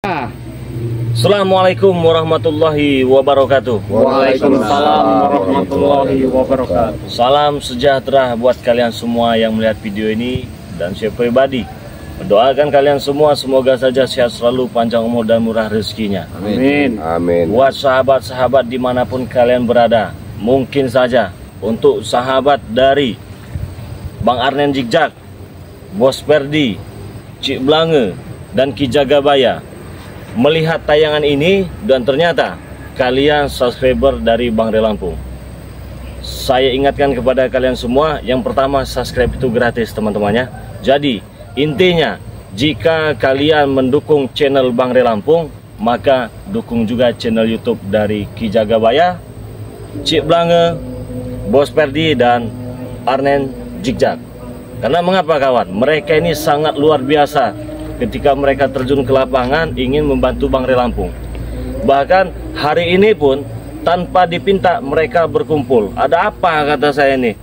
Assalamualaikum warahmatullahi wabarakatuh. Waalaikumsalam warahmatullahi wabarakatuh. Salam sejahtera buat kalian semua yang melihat video ini. Dan saya pribadi mendoakan kalian semua semoga saja sehat selalu, panjang umur dan murah rezekinya. Amin. Amin. Buat sahabat-sahabat dimanapun kalian berada, mungkin saja untuk sahabat dari Bang Arnen Jigjak, Bos Perdi, Cik Blange, dan Ki Jagabaya melihat tayangan ini dan ternyata kalian subscriber dari Bang Re Lampung. Saya ingatkan kepada kalian semua, yang pertama subscribe itu gratis teman-temannya. Jadi intinya jika kalian mendukung channel Bang Re Lampung, maka dukung juga channel YouTube dari Ki Jagabaya, Cik Blange, Bos Perdi, dan Arnen Jigjak. Karena mengapa kawan? Mereka ini sangat luar biasa ketika mereka terjun ke lapangan ingin membantu Bang Re Lampung. Bahkan hari ini pun tanpa dipinta mereka berkumpul. Ada apa kata saya ini?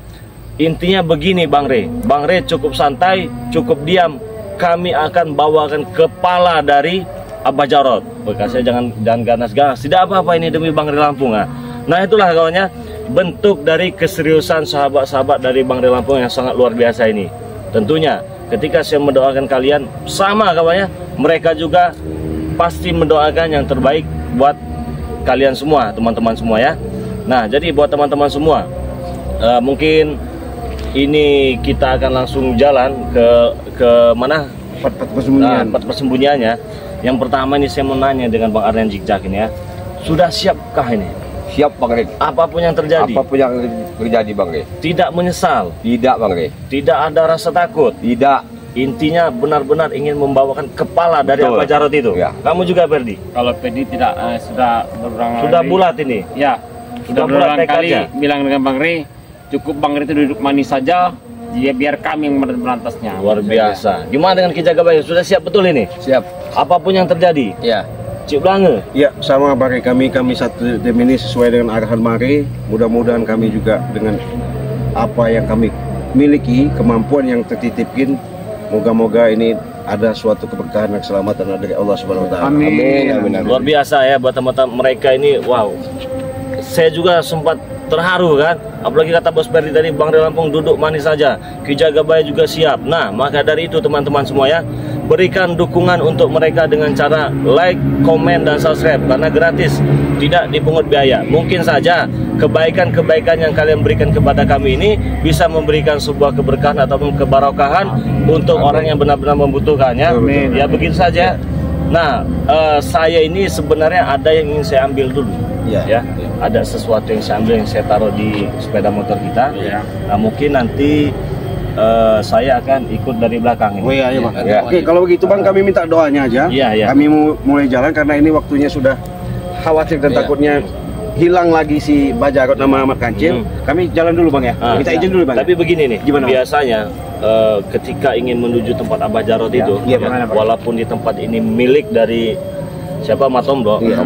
Intinya begini Bang Re cukup santai, cukup diam. Kami akan bawakan kepala dari Abah Jarot. Bekasnya jangan ganas-ganas. Tidak apa-apa ini demi Bang Re Lampung. Nah itulah kawannya, bentuk dari keseriusan sahabat-sahabat dari Bang Re Lampung yang sangat luar biasa ini. Tentunya ketika saya mendoakan kalian, sama kawannya, mereka juga pasti mendoakan yang terbaik buat kalian semua, teman-teman semua ya. Nah, jadi buat teman-teman semua, mungkin ini kita akan langsung jalan ke mana? Tempat persembunyiannya. Yang pertama ini saya mau nanya dengan Bang Arnen Jigjak ini ya. Sudah siapkah ini? Siap Bang Re. Apapun yang terjadi. Apapun yang terjadi Bang Re. Tidak menyesal. Tidak Bang Re. Tidak ada rasa takut. Tidak. Intinya benar-benar ingin membawakan kepala dari Betul. Abah Jarot itu. Ya. Kamu juga Perdi? Kalau Perdi tidak sudah berulang Sudah kali. bulat ini. Ya, Sudah sudah bulat berulang kali tekadnya. bilang dengan Bang Re, cukup Bang Re itu duduk manis saja, biar kami yang merantasnya. Luar biasa. Gimana dengan Ki Jagabaya? Sudah siap betul ini? Siap. Apapun yang terjadi. Ya. Cik Blange. Ya, sama Bang Re, kami satu tim ini sesuai dengan arahan Bang Re. Mudah-mudahan kami juga dengan apa yang kami miliki, kemampuan yang tertitipkan, moga-moga ini ada suatu keberkahan dan keselamatan dari Allah Subhanahu wa taala. Amin. Amin. Amin. Luar biasa ya buat teman-teman mereka ini. Wow. Saya juga sempat terharu kan. Apalagi kata Bos Perdi tadi, Bang Re Lampung duduk manis saja. Ki Jagabaya juga siap. Nah, maka dari itu teman-teman semua ya, berikan dukungan untuk mereka dengan cara like, komen, dan subscribe. Karena gratis, tidak dipungut biaya. Mungkin saja kebaikan-kebaikan yang kalian berikan kepada kami ini bisa memberikan sebuah keberkahan ataupun kebarokahan untuk orang yang benar-benar membutuhkannya. Amin. Ya begitu saja. Nah, saya ini sebenarnya ada yang ingin saya ambil dulu. Ya, ada sesuatu yang saya ambil, yang saya taruh di sepeda motor kita. Ya. Nah, mungkin nanti saya akan ikut dari belakang ini. Oh iya, iya Bang. Ya. Oke, kalau begitu Bang, kami minta doanya aja. Iya, iya. Kami mau mulai jalan karena ini waktunya sudah khawatir dan Iya. takutnya hilang lagi si Mbak Jarot nama Ahmad Kancil. Kami jalan dulu Bang ya. Ah, Minta izin dulu Bang. Tapi begini nih, Gimana, Bang? biasanya ketika ingin menuju tempat Abah Jarot itu, Iya, bagaimana, Bang? walaupun di tempat ini milik dari siapa, Matombo, Iya,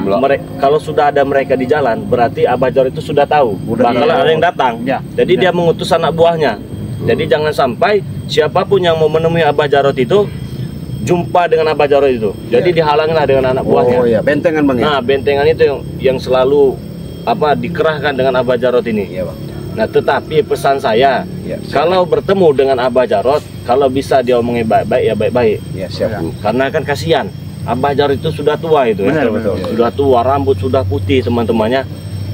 kalau sudah ada mereka di jalan, berarti Abah Jarot itu sudah tahu bakalan tahu. ada yang datang. Ya. Jadi dia mengutus anak buahnya. Jadi jangan sampai siapapun yang mau menemui Abah Jarot itu jumpa dengan Abah Jarot itu. Jadi dihalangilah dengan anak buahnya. Oh iya, bentengan Bang ya. Nah, bentengan itu yang selalu dikerahkan dengan Abah Jarot ini. Iya Bang. Nah, tetapi pesan saya, Ya, siap. kalau bertemu dengan Abah Jarot, kalau bisa dia omongin baik-baik ya baik-baik. Ya, siap Bu. Karena kan kasihan, Abah Jarot itu sudah tua itu ya. Benar, betul. Sudah tua, rambut sudah putih teman-temannya.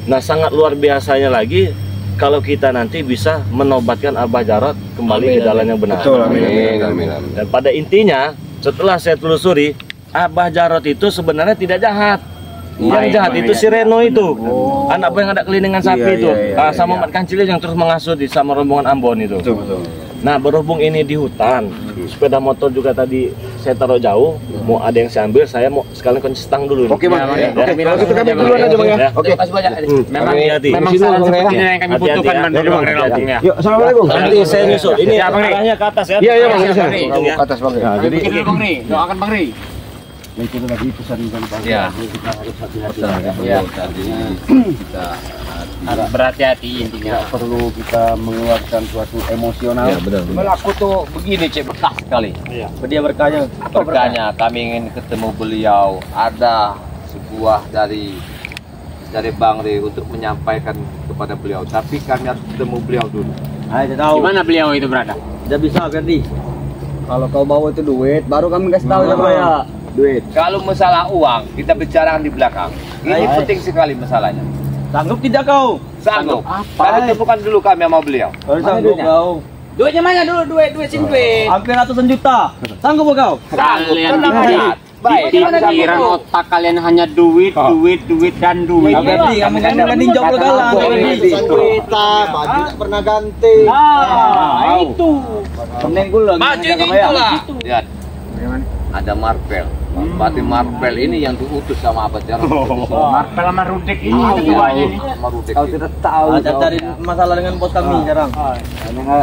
Nah, sangat luar biasanya lagi kalau kita nanti bisa menobatkan Abah Jarot kembali ke jalan yang benar. Betul, amin. Amin. Amin. Amin. Dan pada intinya, setelah saya telusuri, Abah Jarot itu sebenarnya tidak jahat. Yang jahat itu si Reno itu, anak buah yang ada keliningan sapi Iya, itu, iya, iya, sama iya. Mat Kancil yang terus mengasuh sama rombongan Ambon itu. Betul, betul. Nah, berhubung ini di hutan, sepeda motor juga tadi saya taruh jauh, mau ada yang saya ambil, saya mau sekalian kunci stang dulu. Oke Bang. Ya, Oke, Bang. kalau gitu kami duluan aja Bang ya. Ya. Oke. Terima kasih banyak. Memang Hati-hati. memang Di sini, saran Bang Re. seperti ini yang kami Hati-hati butuhkan ya. dari Bang. Bang Re Lampung ya. Yuk, assalamualaikum. Nanti saya nyusul. Ini Ya, Bang Re. arahnya ke atas ya. Iya, iya Bang. Bang Bisa. Re. Tunggu ya. Ke atas Bang. Nah, Jadi jadi Bang Re, doakan Bang Re. itu lagi pesan Bang. Ya. Kita harus hati-hati. Ya. Artinya kita berhati-hati intinya. Perlu kita mengeluarkan suatu emosional. Ya, benar. Aku tuh begini cek betah sekali. Dia berkanya. Berkanya kami ingin ketemu beliau. Ada sebuah dari Bang Rey untuk menyampaikan kepada beliau. Tapi kami harus ketemu beliau dulu. Ayo tahu. Di mana beliau itu berada? Tidak bisa Ferdi. Kalau kau bawa itu duit, baru kami kasih tahu sama ya. Duit. Kalau masalah uang kita bicarakan di belakang. Ini penting sekali masalahnya. Sanggup tidak kau? Sanggup. Kalian temukan dulu kami sama beliau. Kalau sanggup kau. Duitnya mana dulu? Duit sini duit. Hampir ratusan juta. Sanggup kau? Kalian Tenang aja. Baik. pikiran otak kalian hanya duit, duit dan duit. Ferdi, kamu kan ninjau legalan. Duit, baju pernah ganti. Itu. Penenggul lagi. Baju itulah. Lihat. Ada Marvel. Berarti Marvel ini yang diutus sama Abad Jarot. Marvel sama Rudek ini keduanya ini. Kau tidak tahu. Ada cari masalah dengan bos kami sekarang.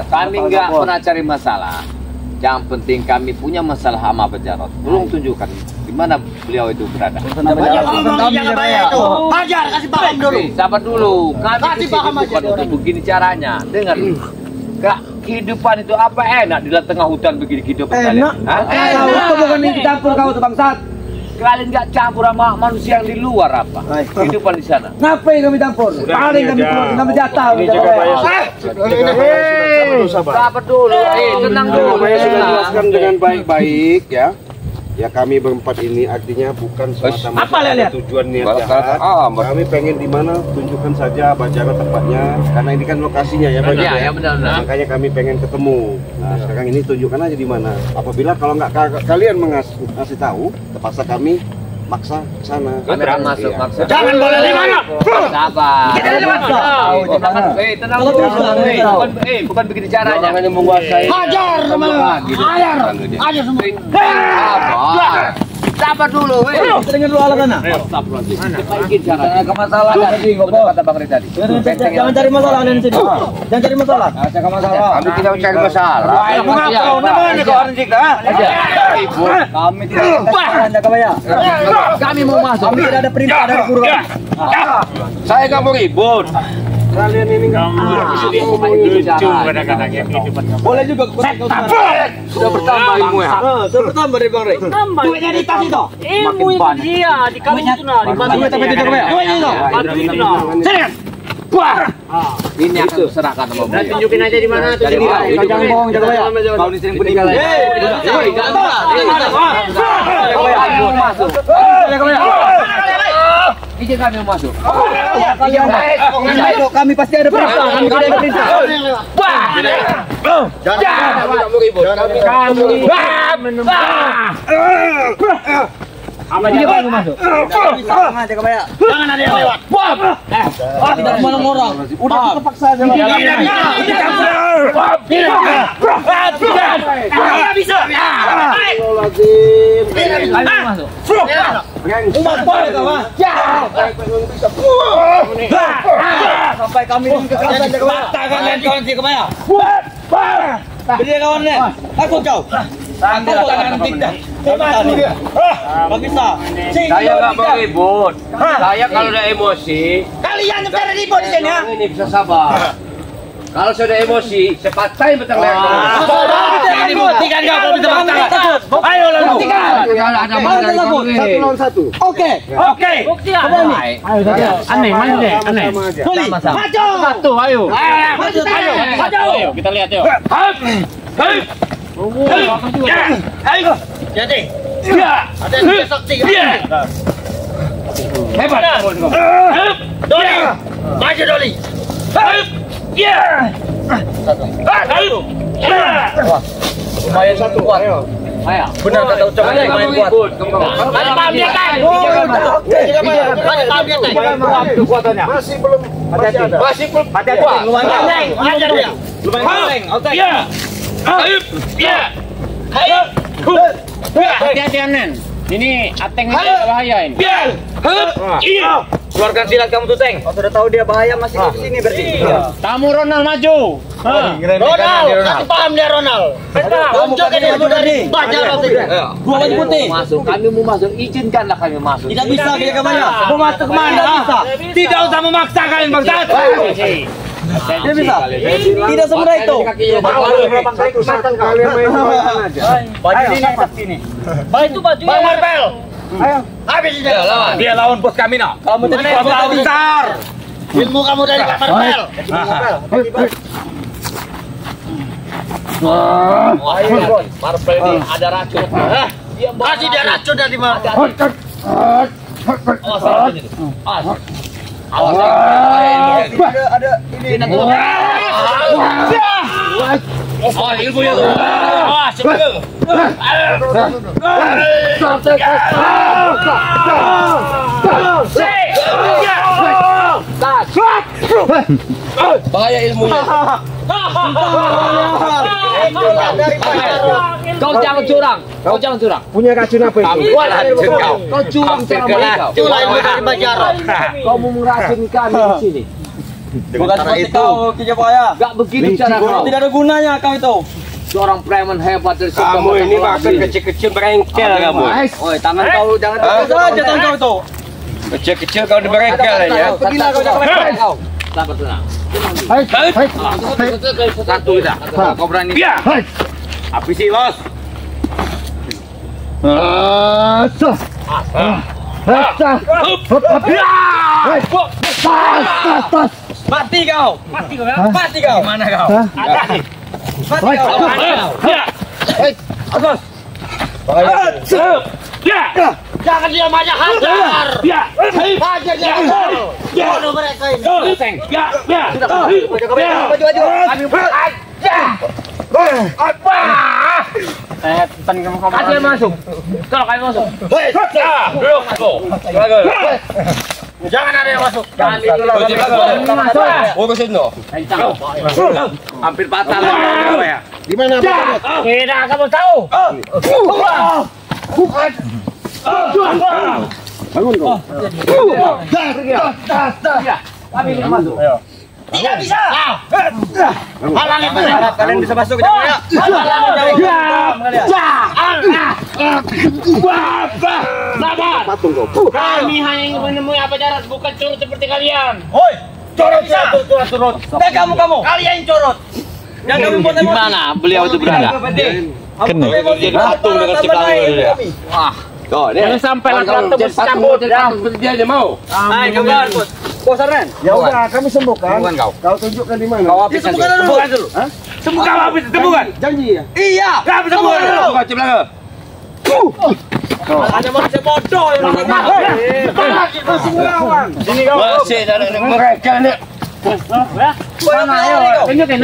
Kami nggak pernah cari masalah. Yang penting kami punya masalah sama Abad Jarot. Tolong tunjukkan di mana beliau itu berada. Hajar, kasih paham dulu. Sabar dulu. Kami Kasih paham aja untuk begini caranya. Dengar. Kak, kehidupan itu apa enak di tengah hutan begini kehidupan kalian? Kau bukan ini campur kau tuh bangsat. Kalian nggak campur sama manusia yang di luar apa? Kehidupan di sana. Ngapain kami campur? Paling kami jatah. Sabar dulu. Tenang dulu. Saya sudah jelaskan dengan baik-baik ya. Ya kami berempat ini artinya bukan semata-mata ada tujuan niat jahat. Kami pengen di mana tunjukkan saja Bajara tempatnya karena ini kan lokasinya ya Bang. Iya, benar. Makanya kami pengen ketemu. Nah, sekarang ini tunjukkan aja di mana. Apabila kalau nggak kalian ngasih tahu, terpaksa kami maksa ke sana. Kami akan masuk Iya. maksa. Jangan boleh di mana? Sabar. Bukan begini caranya. Hanya menguasai. Hajar sama. Hajar semua. Sabar dulu, weh. Kita dengar dulu alasannya. Kita bikin caranya. Ke masalah tadi, kata Bang Rey tadi. Jangan cari masalah di sini. Jangan cari masalah. Jangan masalah. Kami tidak mencari masalah. Kami tidak jaga bayar. Kami mau masuk. Kami tidak ada perintah dari guru. Saya nggak mau ribut. Kalian ini nggak boleh juga. Sudah bertambah ilmu ya. Sudah bertambah dari Bang Rey. Duitnya di tas itu. Ilmu itu dia di kamu itu nah, Duitnya itu. bantu itu nah. Ini akan serahkan sama beliau. Tunjukin aja di mana tuh. Jangan bohong, jaga bayar. Kau ini sering peninggalan. Masuk. Izin kami masuk. Kami pasti ada perintah. Kami tidak ada perintah. Apa dia baru masuk? Jaga bayar. Jangan ada yang lewat. Tidak menolong orang. Udah terpaksa aja. Tidak bisa. Kami masuk. Umat boleh kawan. Sampai kami ini kekerasan jaga bayar. Katakan dan kawan si kemana? Beri kawan ni. Takut kau. Takut tidak. Kau bisa. Saya nggak mau ribut. Saya kalau udah emosi, Kalian yang pada ribut di sini ya. ini bisa sabar. Kalau sudah emosi, sepatahin betang leher. Buktikan kau kalau bisa bantah. Ayo lalu. Ada mana dari kamu ini? 1 lawan 1. Oke. Bukti ya. Aneh, mana deh? Aneh. Sama-sama. Maju. Satu, ayo. Maju. Ayo, kita lihat yuk. Jadi. Ada yang sakti. Hebat. Doli. Maju Doli. Lumayan satu kuat. Ayo. Benar kata ucapan main kuat. Ada pamiatan. Ada pamiatan. Kekuatannya. Masih belum. Masih belum. Lumayan. Ajar dia. Hati-hati Anen. Ini ateng ini bahaya ini. Keluarkan silat kamu tuh, Teng. Sudah tahu dia bahaya masih ke sini berarti. Kamu Ronald maju. Ronald, kasih paham dia Ronald. Tunjukkan dia dari baca roti. Gua baju putih. Kami mau masuk, izinkanlah kami masuk. Tidak bisa dia kemana? Mau masuk kemana? Tidak usah memaksa kalian bangsat. Tidak bisa. Tidak semudah itu. Baju sini. Baju Bang Marvel. Ayo. Habis dia lawan. Dia lawan bos kami nak. Kamu tadi kuasa besar. Ilmu kamu dari Pak Marvel. Ayo bos, Marvel ini ada racun. Kasih dia racun dari mana? Awas. ada ini. Oh, ilmunya tuh. Bahaya ilmunya. Kau jangan curang. Kau jangan curang. Punya racun apa itu? Kau curang cara mereka. Kau mau meracuni kami di sini. Bukan seperti kau, Kijang Bahaya. Gak begitu cara kau. Tidak ada gunanya kau itu. Seorang preman hebat dari Kamu ini bahkan kecil-kecil berengkel kamu. Oi, tangan kau jangan saja tangan kau itu. Kecil-kecil kau di berengkel ya. Pergilah kau jangan main kau. Sabar tenang. Satu dah. Kau berani. Habisi bos. Mati kau. Mati kau. Mana kau? Mati kau. Jangan dia banyak hajar. Hajar dia. Bunuh mereka ini. Kasih masuk. Kalau kalian masuk. Jangan ada yang masuk. Oh, ke sini. Hampir patah lah. Di mana? Tidak kamu tahu. Bangun kau. Tidak bisa. Halangi mereka. Kalian bisa masuk ke dalam ya. Sabar. Kami hanya ingin menemui apa jarak, bukan curut seperti kalian. Hoi, Corot bisa. Curut. dan kamu. Kalian corot. Yang kamu buat Di mana beliau itu berada? Kena. Jadi patung dengan si Belangnya. Wah. Kau dia. Jangan sampai lakukan tembus cabut. Dia aja mau. Hai, kawan. Bos Arnen. Ya udah, kami sembuhkan. Sembuhkan kau. Kau tunjukkan di mana. Kau habis nanti. Sembuhkan dulu. Sembuhkan habis. Sembuhkan. Janji ya. Iya. Kamu sembuhkan dulu. Buka si Belangnya. Ada manusia bodoh yang Sini kau. Masih ada mereka ni. Tunjukin.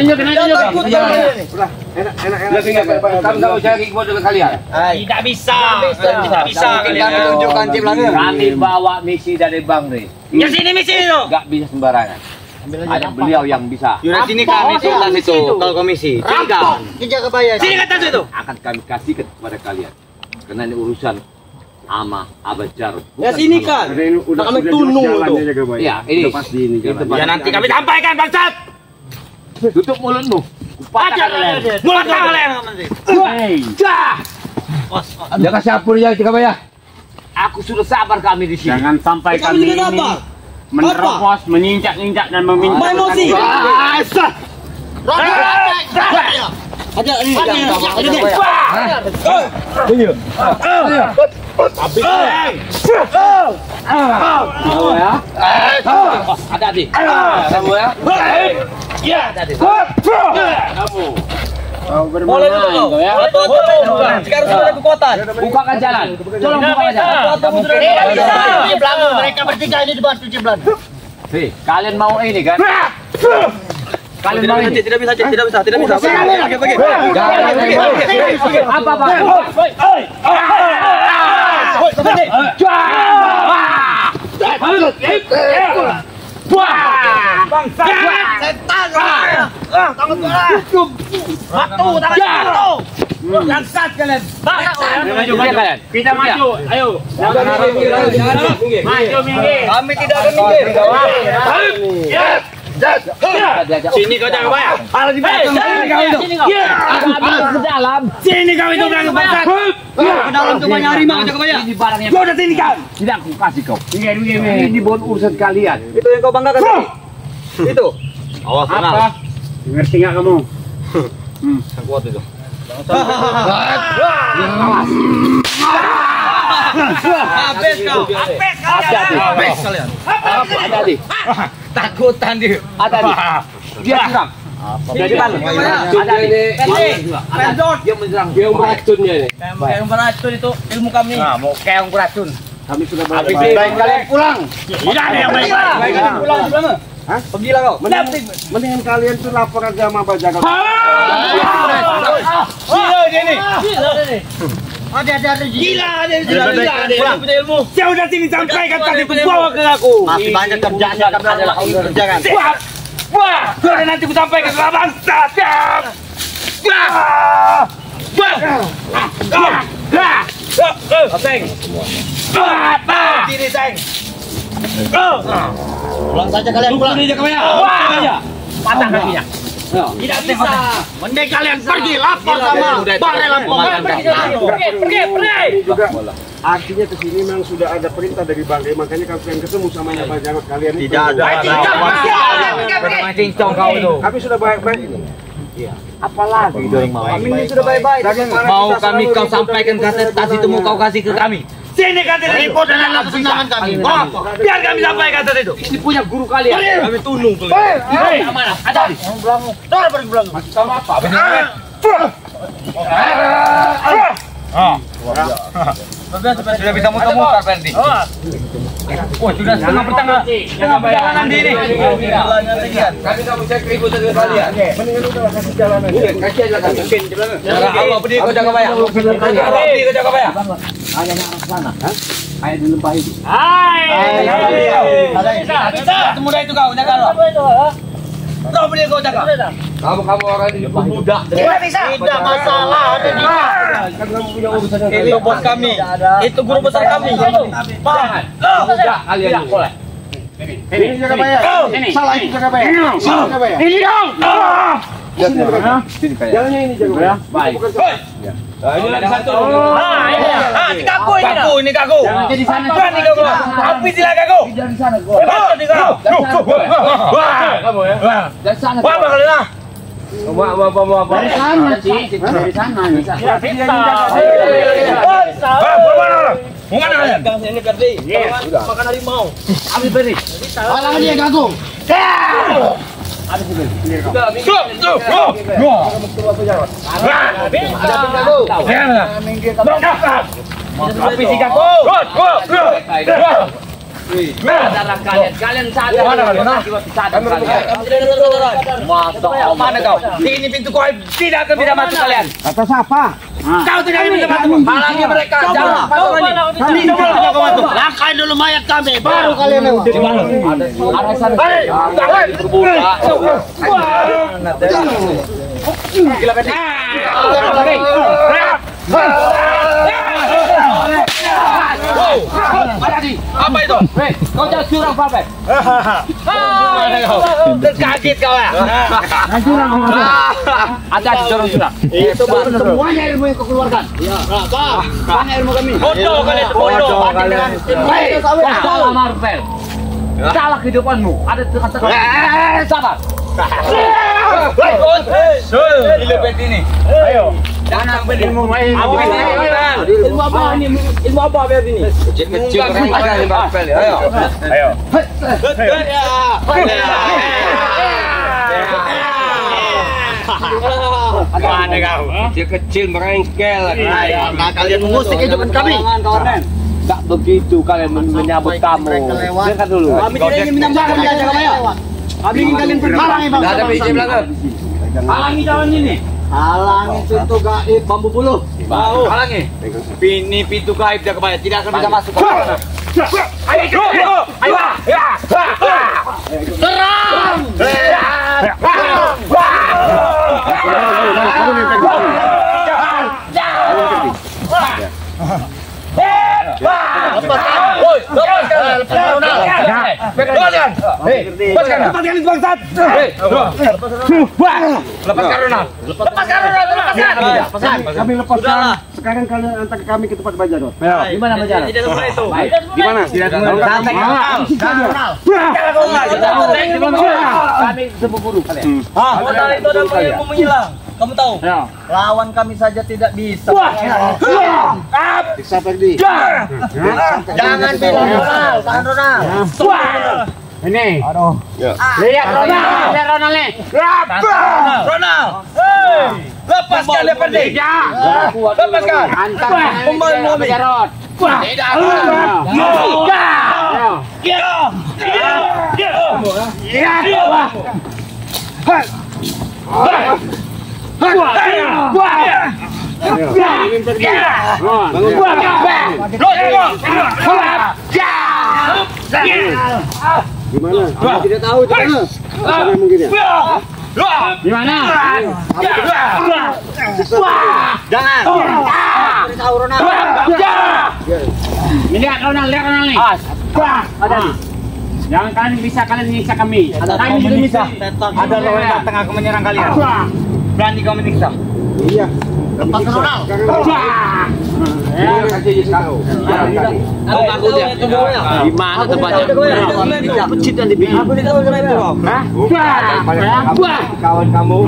Kamu tahu cari keyboard dengan kalian. Tidak bisa. Tidak bisa. Kami tunjukkan Cip Lange. Kami bawa misi dari Bang Ri. Ya sini misi itu. Gak bisa sembarangan. Ada beliau yang bisa. Yaudah sini kan itu tas itu kalau komisi. Sini kan. Kijang Bahaya. Sini kata itu. Akan kami kasih kepada kalian. Karena ini urusan ama abajar. Ya sini kan. Udah kami tunung itu. Iya, ini. Ya nanti kami sampaikan bangsat. Tutup mulutmu. Ajar kalian. Mulut kalian nanti. Jangan siapur ya, Cika Bayah. Aku sudah sabar kami di sini. Jangan sampai kami ini menerobos, menginjak-injak dan meminta. Emosi. Ajar ini. Kamu ya. Hati-hati. Kamu ya. Hati-hati. Kamu. Boleh dulu kau. ya. Sekarang sudah ada kekuatan. Bukakan jalan. Tolong bukakan jalan. Tidak bisa. Ciblang, mereka bertiga ini dibantu Ciblang. Hei, kalian mau ini kan? Kalian mau ini? Tidak bisa. Pergi. Apa Bang? Setan. Tangan bola. Batu, tangan batu. Langsat kalian. Maju kalian. Kita maju. Ayo. Maju minggir. Kami tidak akan minggir. Sini kau jangan bayar. Harus di belakang. Sini kau itu. Ke dalam. Sini kau itu belakang bangsat. Ke dalam tuh banyak harimau jaga bayar. Ini barangnya. Kau udah sini kau. Tidak aku kasih kau. Ini bukan urusan kalian. Itu yang kau banggakan tadi. Itu. Awas tenang. Apa? Ngerti nggak kamu? Yang kuat itu. Habis kau. Habis kalian. Hati-hati. Takutan dia. Hati-hati. Dia curang. Jadi mana? Dia menyerang. Dia meracunnya ini. Yang beracun itu ilmu kami. Nah, mau keong beracun. Kami sudah Habis baik kalian pulang. Tidak ada yang baik. Pulang di mana? Hah? Pergilah kau. Mendingan kalian tuh lapor aja sama Pak Jaga. Gila dia ni. Ada. Gila dia. Gila. Punya ilmu. Saya udah sini sampaikan tadi tu bawa ke aku. Masih banyak kerjaannya kami adalah kau kerjakan. Wah, sudah nanti ku sampaikan ke bangsa. Seng. Diri Seng. Pulang saja kalian pulang. Patah kakinya. Tidak bisa. Mending kalian pergi lapor sama Balai Lapangan. Pergi. Juga artinya kesini memang sudah ada perintah dari Bang Rey, makanya kalian ketemu sama Pak Jaga kalian itu. Tidak ada. Cincong kau itu. Kami sudah baik-baik ini. Apalagi dong mau. Kami ini sudah baik-baik. Mau kami kau sampaikan kata tas itu mau kau kasih ke kami. Sini kata report dan anak kesenangan kami. Biar kami sampaikan kata itu. Ini punya guru kalian. Kami tunduk kalian. Mana? Ada. Dor pergi pulang. Sama apa? Sudah bisa muter-muter Fendi. Oh, sudah setengah pertengahan. Jangan perjalanan di ini. Kami tak bisa ribut dengan kalian. Mendingan udah kasih jalan aja. Kasih aja kan. Apa pergi kau jaga bayar? Pergi kau jaga bayar. Ada yang arah sana. Ayo di lembah itu. Bisa. Semudah itu kau jaga lo. Kau pergi kau jaga. Kamu orang ini budak. Tidak bisa. Tidak masalah. Ini bos kami. Itu guru besar kami. Jangan. Budak kalian tidak boleh. Ini Jaga bayar. Salah itu Jaga bayar. Ini dong. Jalannya ini Jaga bayar. Baik. Ini lagi satu. Ini kaku ini. Ini kaku. Jangan jadi sana. Berani kau keluar. Api sila kaku. Jangan sana kau. Berani kau. Kamu ya. Dari sana. Wah, bakal dah. Dari sana sih. Dari sana. Mau mana kalian? Ini Ferdi. Makan harimau. Ambil beri. Halangan dia kaku. Api si kaku. Sadar kalian sadar. Mana kau? Ini pintu kau tidak akan bisa masuk kalian. Kata siapa? Kau tidak bisa masuk. Halangi mereka. Jangan. Kami coba masuk. Langkai dulu mayat kami. Baru kalian yang di mana? Arah sana. Apa itu? Kau jangan curang, Pak. Terkaget kau ya? Ada curang-curang. Itu Semuanya ilmu yang kau keluarkan. Banyak ilmu kami. bodoh kalian itu bodoh. Salah Marvel. Salah kehidupanmu. Ada tengah-tengah. Sabar. Gila Fendi ini. Ayo. Jangan ambil ilmu main. Ilmu apa ini? Ilmu apa Fendi ini? Kecil ada di Marvel ya. Ayo. Ayo. Mana kau? Kecil merengkel. Kalian mengusik kehidupan kami. Tak begitu kalian menyambut tamu. Dengar dulu. Kami tidak ingin menyambut kalian jaga bayar. Kami ingin kalian berhalangi bang. Ada biji belakang. Halangi jalan ini. Halangi pintu gaib bambu buluh. Mau. Halangi. Ini pintu gaib jaga bayar. Tidak akan bisa masuk. Ayo. Serang. Lepaskan itu bangsat. Lepaskan Ronald. Kami lepaskan. Sekarang kalian antar kami ke tempat Bajarot. Di mana Bajarot? Tidak semudah itu. Di mana? Kami seburu kalian. Modal itu ada ilmu menyilang. Kamu tahu? Lawan kami saja tidak bisa. Siksa Perdi. Jangan bilang Ronald, tahan Ronald. Ini. Aduh. Lihat Ronald, lihat Ronald nih. Ronald. Lepaskan dia Perdi. Lepaskan. Antar kembali Bajarot. Tidak. Gimana? Aku tidak tahu itu mana. Sana mungkin ya. Di mana? Jangan. Beritahu Ronald. Lihat Ronald nih. Ada nih. Jangan kalian bisa nyiksa kami. Kami juga bisa. Ada lawan datang akan menyerang kalian. Berani kau menyiksa? Iya. Lepas Ronald. Di mana tempatnya? Pecit dan dibikin. Aku tidak tahu kenapa. Kawan kamu.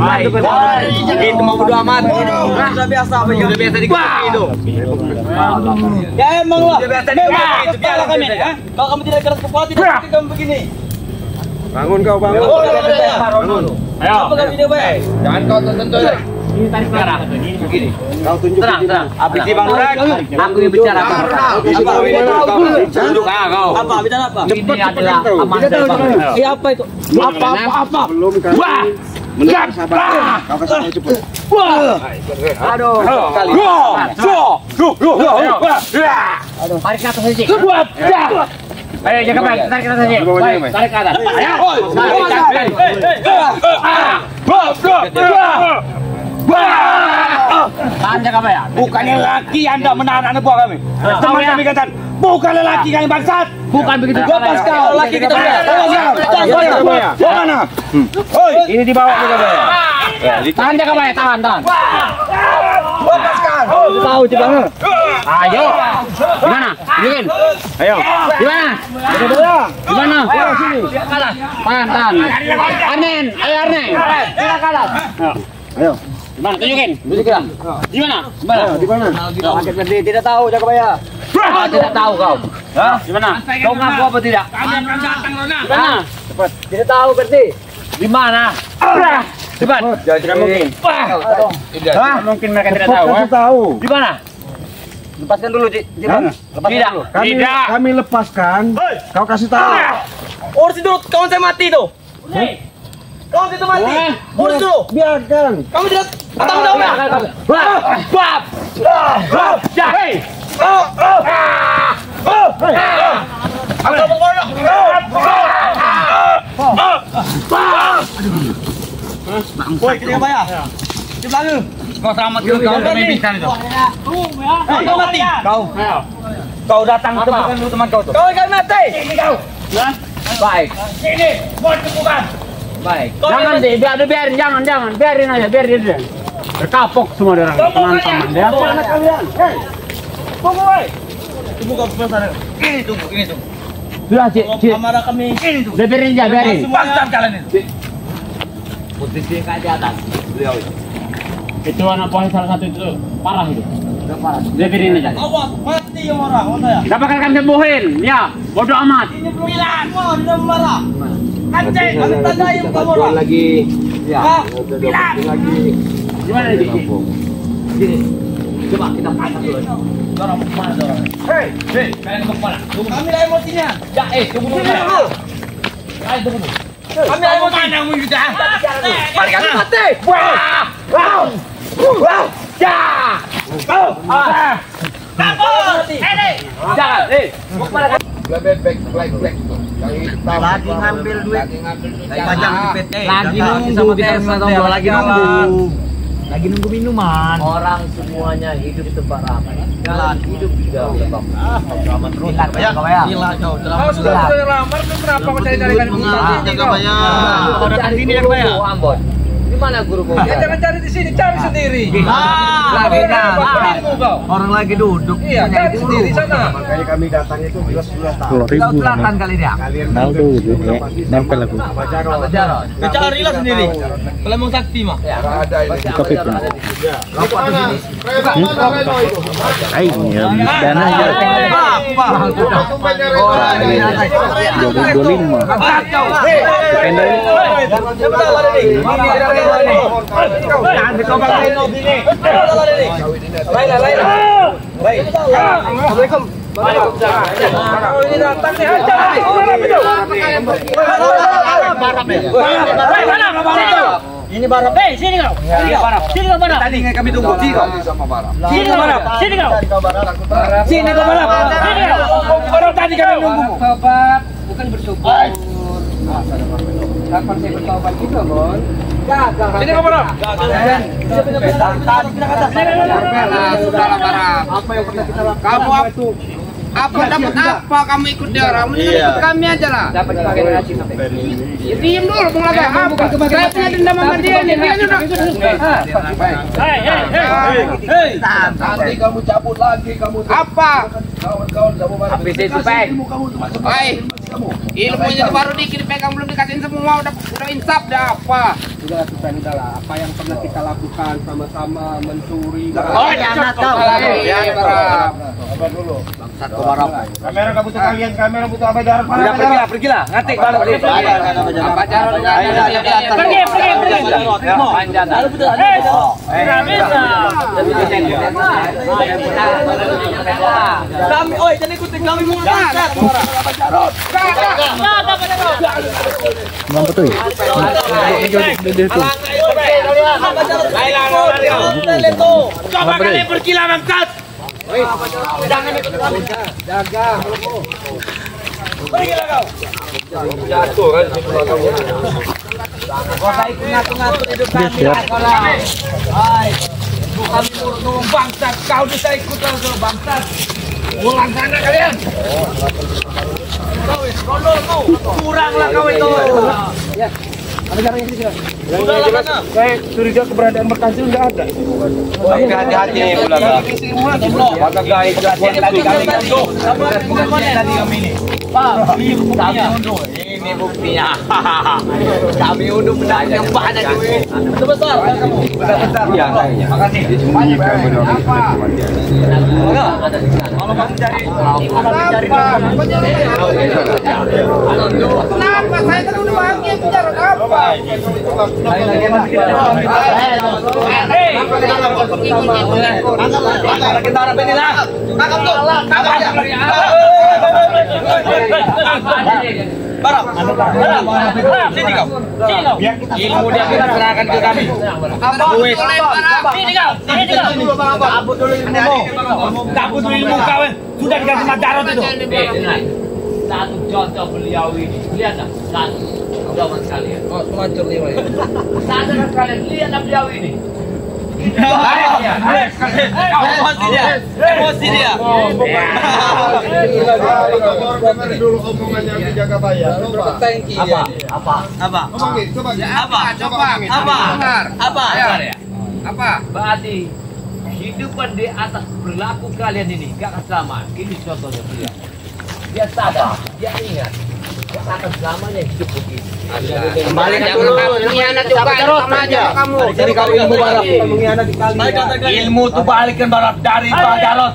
Itu mau bodo amat. Sudah biasa sudah biasa dikasih itu. Ya emang lah. Sudah biasa dikasih itu biar kami. Kalau kamu tidak keras kepala tidak seperti kamu begini. Bangun kau bangun. Bangun. Ayo. Apa kau video baik? Jangan kau tersentuh. Ini tarik sekarang. Begini. Kau tunjuk. Tenang. Habis di Bang Rek. Aku yang bicara. Apa? Bicara apa? Ini adalah amanah. Iya apa itu? Apa? Belum kan. Menurut sabar. Kau kasih tahu cepat. Aduh. Tarik ke atas aja. Ayo jaga baik, tarik ke atas aja. Baik, tarik ke atas. Tahan jaga baik. Bukannya laki Anda menahan anak buah kami. Teman kami katakan, bukan lelaki kami bangsat. Bukan begitu. Lepas kau, laki kita mana? Ini di bawah jaga baik. Tahan jaga baik, tahan. Lepaskan. Tahu coba. Ayo. Gimana? Bikin. Ayo. Gimana? Gimana? Sini. Tahan. Anen, ayo Arne. Tidak kalah. Ayo. Gimana? Tunjukin. Gimana? Di mana? Tidak tahu jaga bayar. Tidak tahu kau. Gimana? Kau ngaku apa tidak? Gimana? Cepat. Tidak tahu berarti. Di mana? Cepat. Tidak mungkin. Tidak mungkin mereka tidak tahu. Kasih tahu. Di mana? Lepaskan dulu, Cik. Tidak. Kami lepaskan. Kau kasih tahu. Urus dulu, kawan saya mati tuh. Kawan itu mati. Urus dulu. Biarkan. Kamu tidak tahu tahu ya? Woi, kita apa ya? Di belakang. Kau selamat dulu kau kami pingsan itu. Kau mati. Kau datang temukan dulu teman kau tuh. Kau akan mati. Ini kau. Baik. Sini, buat bukan. Baik. Jangan deh, biarin, jangan, biarin aja, biarin dia. Berkapok semua orang, teman-teman dia. Anak kalian. Hei. Tunggu, woi. Tunggu kau sana. Ini tunggu. Sudah, Cik. Amarah kami. Ini tunggu. Biarin aja, biarin. Bangsat kalian itu. Posisi kayak di atas. Beliau itu anak buah salah satu itu parah itu. Udah parah. Biarin aja. Awas, mati yang orang. Gak bakal kami sembuhin, ya. Bodoh amat. Ini belum hilang. Wah, tidak marah. Anjing, kami tandain kamu orang. Lagi. Ya. Hilang. Gimana ini? Sini. Coba kita pasang dulu. Dorong kemana dorong? Hei, kalian ke kemana? Kami lah emosinya. Ya, tunggu dulu. Ayo tunggu dulu. Kami lah emosi. Mana mau kita? Mari kami mati. Wow. Ya. Kabur. Jangan. Mau kemana? Lagi ngambil duit. Pajang di PT. Lagi nunggu kita sama lagi nunggu. Lagi nunggu minuman. Orang semuanya hidup sebarang. Jalan hidup juga sebab. Selamat terus. Gila kau. Kau sudah lamar tuh kenapa kau cari-cari kan Jaga bayar. Kau datang sini Jaga bayar. Ambon. Di mana guru kau? Ya jangan cari di sini, cari sendiri. Orang lagi duduk. Iya, cari sendiri sana. Makanya kami datang itu jelas tahu. Kau selatan kali dia. Tahu tuh gitu ya. Nempel aku. Carilah sendiri. Kalau mau sakti mah. Ada ini. Kopi pun. Dana aja. Dolin mah. Ini barap. Sini kau. Sini kau barap. Tadi kami tunggu. Sini kau. Sini kau barap. Sini kau. Sini kau barap. Sini kau. Orang tadi kami nunggu. Bertobat bukan bersyukur. Kapan saya bertobat juga, Bon? Gagal. Sini kau barap. Sudahlah barap. Apa yang pernah kita lakukan? Kamu apa dapat apa kamu ikut dia orang? Mendingan ikut kami aja lah. Dapat pakai nasi sampai. Ya diam dulu, Bung Laga. Apa? Saya punya dendam sama dia nih. Dia sudah. Hei. Nanti kamu cabut lagi, kamu Apa? kawan-kawan sama barang. Habis itu, Pak. Oi. Ilmunya baru dikit dipegang belum dikasihin semua udah insaf dah apa? Udahlah Supen, udahlah. Apa yang pernah kita lakukan sama-sama mencuri. Oh, jangan kau. Iya, barap. Sabar dulu. Bangsat kau barap. Kamera kamu butuh kalian, kamera butuh apa jarak? Udah pergilah. Ngatik balik. Apa cara pergi. Panjang. Kami, oi, jangan ikutin kami mau bangsat. Mampu tuh. Coba kalian pergilah bangsat. Jangan ikut kami. Jaga. Pergilah kau. Jatuh kan situ kamu. Kau ikut ngatur-ngatur hidup kami. Hai. Kami mau bangsat, kau bisa ikut ke bangsat. Pulang sana kalian. Kau gondol kau. Kuranglah kau itu. Ya. Ada caranya sih. Udahlah mana? Saya curiga keberadaan berkas itu enggak ada. Baik, hati-hati Bulaga. Maka guys, buat tadi kami Tadi kami ini. Pak, ini buktinya. Ini buktinya. Kami udah menang yang banyak duit. Besar kamu. besar ya kayaknya. Makasih. Disembunyikan benar. Kalau kamu cari Kenapa? Saya kan udah bahagia bicara apa? kita harap inilah. Barap, sini kau. Ilmu dia kita serahkan ke kami. Duit. Sini kau. Cabut dulu ilmumu. Cabut dulu ilmu kau. Sudah dikasih Majarot itu. Satu contoh beliau ini. Lihat dah. Satu. Zaman sekalian. Oh, semacam ini. Satu sekalian. Lihat beliau ini. Emosi dia. Dulu omongannya dijaga bayar. Apa? Berarti kehidupan di atas berlaku kalian ini gak akan selamat. Ini contohnya beliau. Dia sadar, dia ingat gak akan selamanya hidup begini. Kembali kamu mengkhianat juga sama aja kamu. Jadi kamu ilmu Barap mengkhianati kalian. Ilmu tuh balikan Barap dari Pak Jarot.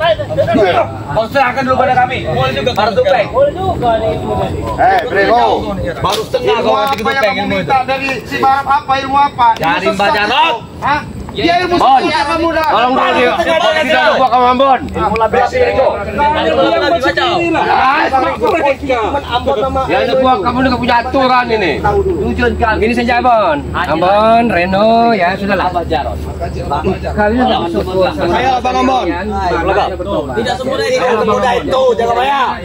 Kau serahkan dulu pada kami. Boleh juga Barap Tupai. Boleh juga ilmu. Brego. Baru setengah kau ngasih Apa yang kamu minta dari si Barap apa ilmu apa? dari Pak Jarot. Hah? Dia ilmu setia kamu dah. Tolong dulu dia. Kita buat kamu Ambon. Ilmu labis itu. Ya itu buat kamu juga punya aturan ini. Tujuan kami. Ini saja Ambon. Ambon, Reno ya sudahlah. Pak Jarot. Kalian sudah bersyukur. Saya Bang Ambon. Tidak semudah itu, semudah itu, jangan bayar.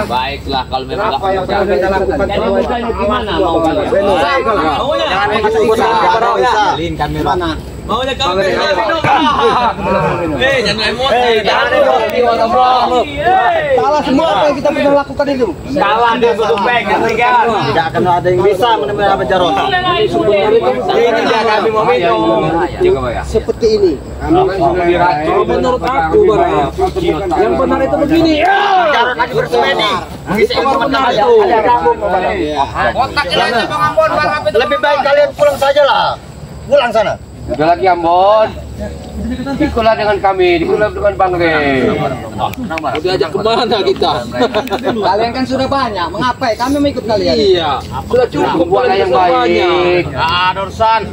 Baiklah kalau memang Apa yang sudah kita lakukan? jadi bukannya gimana mau kalian? Jangan masuk usaha. Lin kamera. Maunya kamu jangan emosi. Salah semua apa yang kita pernah lakukan itu. Salah dia tutup bank, tidak akan ada yang bisa menemukan Abah Jarot. Ini dia kami mau minum. Seperti ini. Menurut aku, yang benar itu begini. Jarot lagi bersemedi. Mengisi informasi itu. Lebih baik kalian pulang saja lah. Pulang sana. Udah lagi Ambon. Ikutlah dengan kami, ikutlah dengan Bang Re. Diajak kemana kita? Kalian kan sudah banyak, mengapa kami mau ikut kalian? Iya, Sudah cukup buatlah yang baik. Dorsan.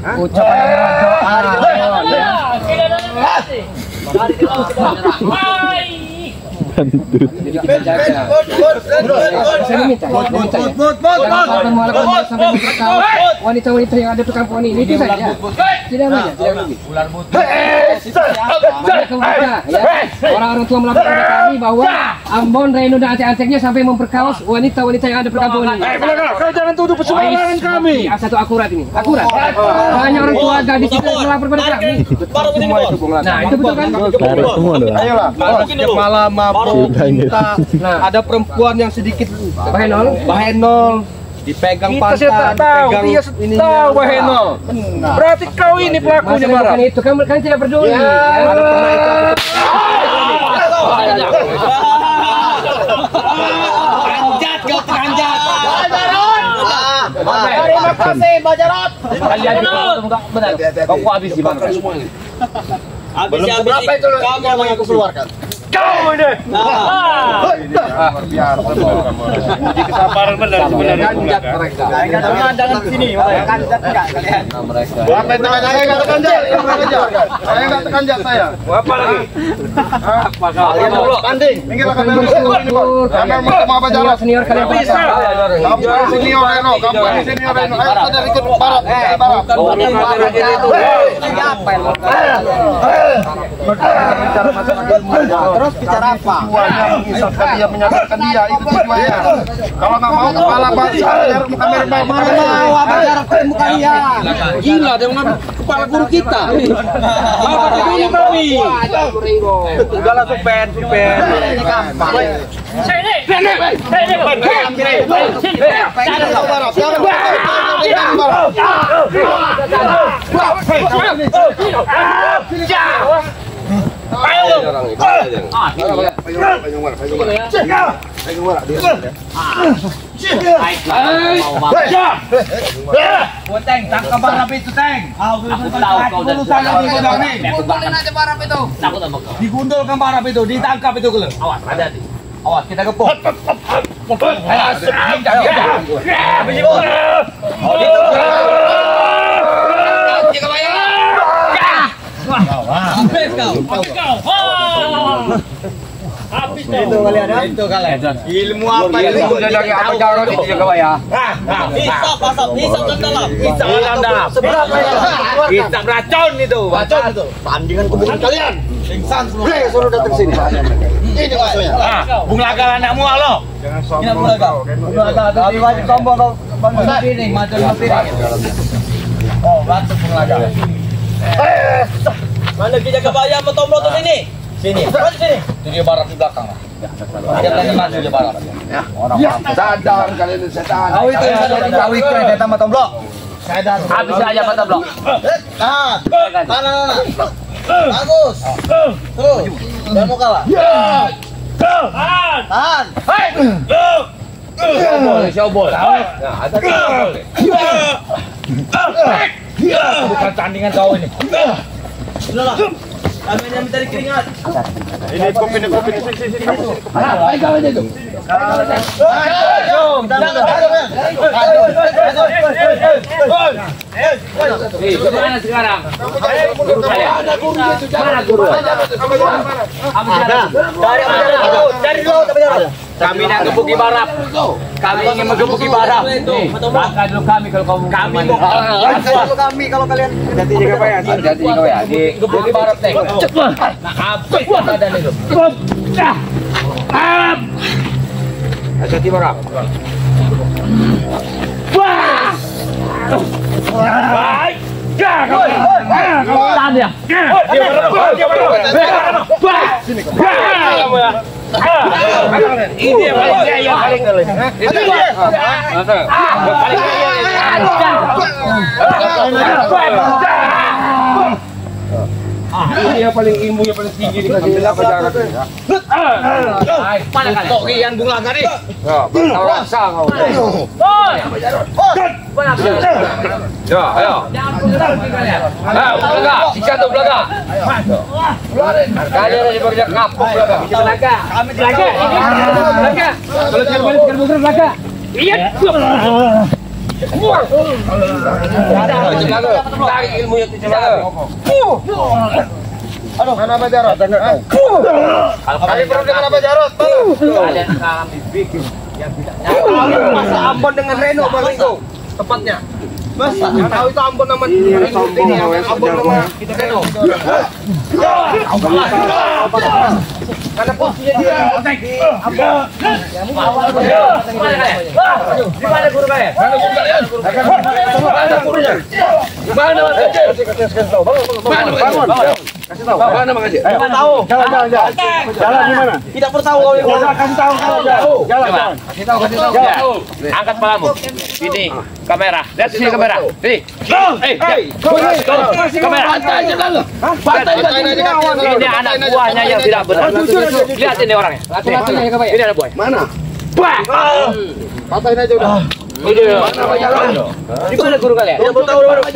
Wanita-wanita yang ada di kampung ini itu saja. Tidak banyak, orang-orang tua melaporkan kepada kami bahwa Ambon, Reno dan antek-anteknya sampai memperkaos wanita-wanita yang ada di kampung ini. Kau jangan tuduh sembarangan kami. Satu akurat ini, akurat. Hanya orang tua gadis itu melapor pada kami. Nah, itu betul kan? Ayolah, setiap malam mabuk, minta. Ada perempuan yang sedikit bahenol, dipegang pantat, dipegang ini. Tahu Bahenol. Berarti kau ini pelakunya, Bara. Bukan itu, kamu kan tidak peduli. Anjat kau teranjat. Terima kasih, Mbak Jarot. Kalian benar. Kau habis di mana? Habis berapa itu kamu yang aku keluarkan? Kau ini. Uji kesabaran benar sebenarnya. Jangan sini. Apa itu? Saya nggak terkanjat. Saya nggak terkanjat saya. Apa lagi? Kalian dulu. Tanding. Minggirlah kalian dulu. Karena mau Abah Jarot. Senior kalian Bisa. Kamu senior Reno. Kamu senior Reno. Ayo kita ikut Barat. Barat. Terus bicara apa? Tujuannya mengisapkan dia, menyadarkan dia, itu tujuannya. Kalau nggak mau kepala bangsa, muka merah. Mana mau Abah Jarot ketemu kalian? Gila, dia mengambil kepala guru kita. Mau pakai guru kami. Udahlah, supen. Teng, tangkap barap itu, Teng. Aku tahu kau dan takut sama kau. Digundulkan barap itu, ditangkap itu kalau. Awas, hati-hati. Awas, kita gepuk. Habis kau. Itu kalian. Ilmu apa itu? Udah dari Abah Jarot itu juga ya. Hisap dalam. Seberapa ya? Kita beracun itu. Bacot itu. Tandingan kuburan kalian. Pingsan semua. Suruh datang sini. Ini maksudnya. Bung Lagal anakmu lo. Jangan sombong. Tapi wajib sombong kau. Ini macam Oh, bantu Bung Lagal. Mana kita kebaya sama Tomloton ini? Sini. Sini. Itu dia barat di belakang. Dia tanya maju dia barat. Orang Sadar kalian setan. Kau itu yang kau itu yang datang sama Tomblok. Habis aja Pak Tomblok. Kanan. Bagus. Terus. Dan mau kalah. Tahan. Showball. Nah, ada showball. Bukan tandingan kau ini. Udahlah. Kami hanya mencari keringat. Ini kopi. Ayo kau aja tu. Gimana sekarang? Guru saya. Mana guru? Dari laut kami nak gebuki barap. Kami ingin menggebuki barap. Langkah dulu kami kalau kamu. Kami mau. Kami kalau kalian Hati-hati juga ya. Hati-hati juga ya. Di Gebuki barap teh. Nah, habis badan itu. hati-hati Barak. Baik. Tahan dia. Ini yang paling gaya paling kali. Ini yang paling ilmunya paling tinggi di kasih apa jarak. Mana kalian? Tok yang bung laga nih. Tahu rasa kau. Ya, ayo. Belaga, sikat tuh belaga. Kalian aja bekerja kapok belaga. Belaga. Belaga. Kalau sekali balik sekali bukan belaka. Iya. Tarik ilmunya tuh belaga. Aduh, mana Pak Jarot? Kali perlu dengan apa Jarot? Kalian kami bikin yang tidak nyata. Masa Ambon dengan Reno paling itu tepatnya. Masa tahu itu Ambon nama ini Ambon nama kita Reno. Karena posisinya dia Di mana guru kalian? Mana gurunya? Mana kasih tahu. Mana Bang Haji? Tahu. Jalan di mana? Tidak perlu tahu kau. Kasih tahu. Jalan. Kasih tahu. Angkat kepalamu. Ini kamera. Lihat sini kamera. Sini. Kamera. Ini anak buahnya yang tidak benar. Lihat ini orangnya. Ini anak buahnya. Mana? Patahin aja udah. Di mana guru kalian? Tidak perlu tahu di mana. Di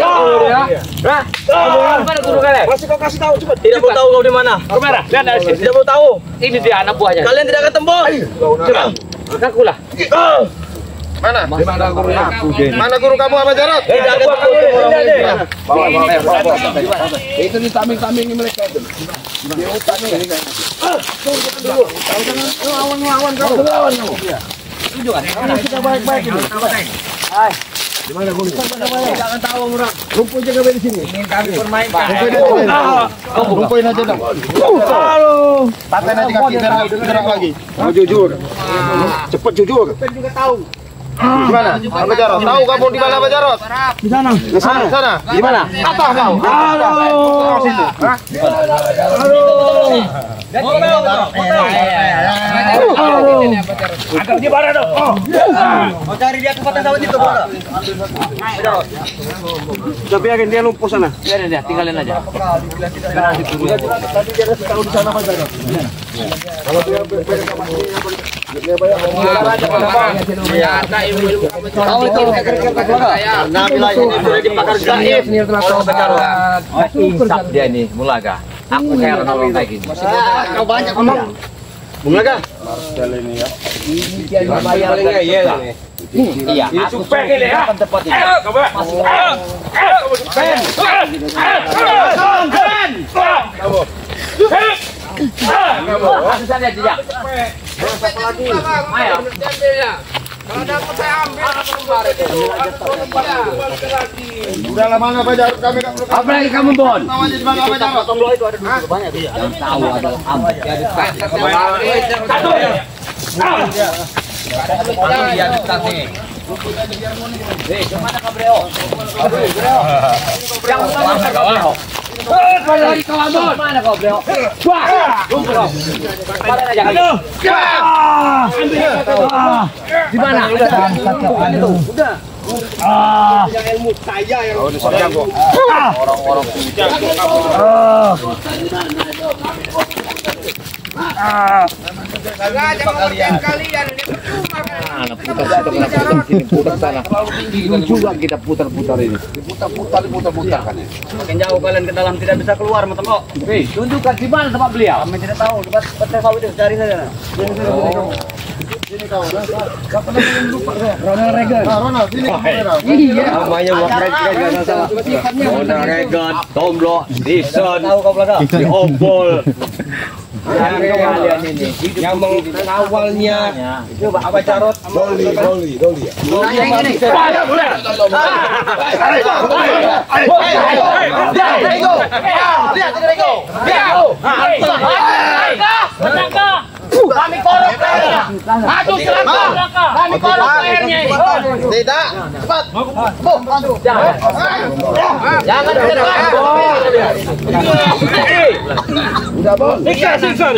mana guru kalian? Masih kau kasih tahu cepat. Tidak perlu tahu kau di mana. Kamera. Lihat dari sini. Tidak perlu tahu. Ini dia anak buahnya. Kalian tidak akan tembus. Coba. Ngakulah. Mana? Di mana gurunya? Mana guru kamu apa Jarot? Tidak ada tahu. Bawa. Itu di taming-taming mereka itu. Di hutan ini kan. Lawan kamu. Kita baik-baik ini. Di mana guru? Jangan tahu murah. Rumput jaga di sini. Ingin kami permainkan. Rumpuin aja dong. Patahin aja kaki gerak lagi. Mau jujur. Cepet jujur. Juga tahu. Di mana? Apa Jarot? Tahu kamu di mana Pak Jarot? Di sana. Di sana. Di mana? Apa kau? Angkat di mana dong? Mau cari dia tempat yang sawit itu bola. Udah biarin dia lumpuh sana. Biarin dia, tinggalin aja. Tadi dia kasih tahu di sana Pak Jarot. Kalau dia Nah, bila ini sudah dipakar gaib. Insap dia ini, Mulaga. Aku heran orang kayak gini. Kau banyak ngomong. Mulaga. Iya, Ini supek ini ya. tempat ini. Masuk saja jejak. Ayo. Kalau dapat saya ambil. Udah lama Pak Jarot kami enggak perlu. Apa lagi kamu, Bon? Tahu aja di mana Pak Jarot. Tombol itu ada dulu banyak. Yang tahu adalah kamu. Dia dekat nih. Kemana Kabreo? Yang mana Kabreo? Mana lagi kawan, Bon? Mana Kabreo? Pada aja kali. Di mana? Udah. Yang ilmu saya yang Oh, ini sorga kok. orang-orang kalian ini Putar sana. Itu juga kita putar-putar ini. Diputar-putar kan. makin jauh kalian ke dalam tidak bisa keluar, Matemo. Hei, tunjukkan di mana tempat beliau. Kami tidak tahu, tempat sawit itu cari saja. Ronald Reagan. Ronald, sini kamera. Iya. Namanya Regan salah. Ronald Reagan, Tomblo, Dison, tahu kau belakang? Di Obol. Kalian ini yang mengawalnya coba apa Jarot Doli. kami korup Maju silahkan. Kami korok airnya. Tidak, cepat. Jangan dekat. Udah, Bos. Siksa.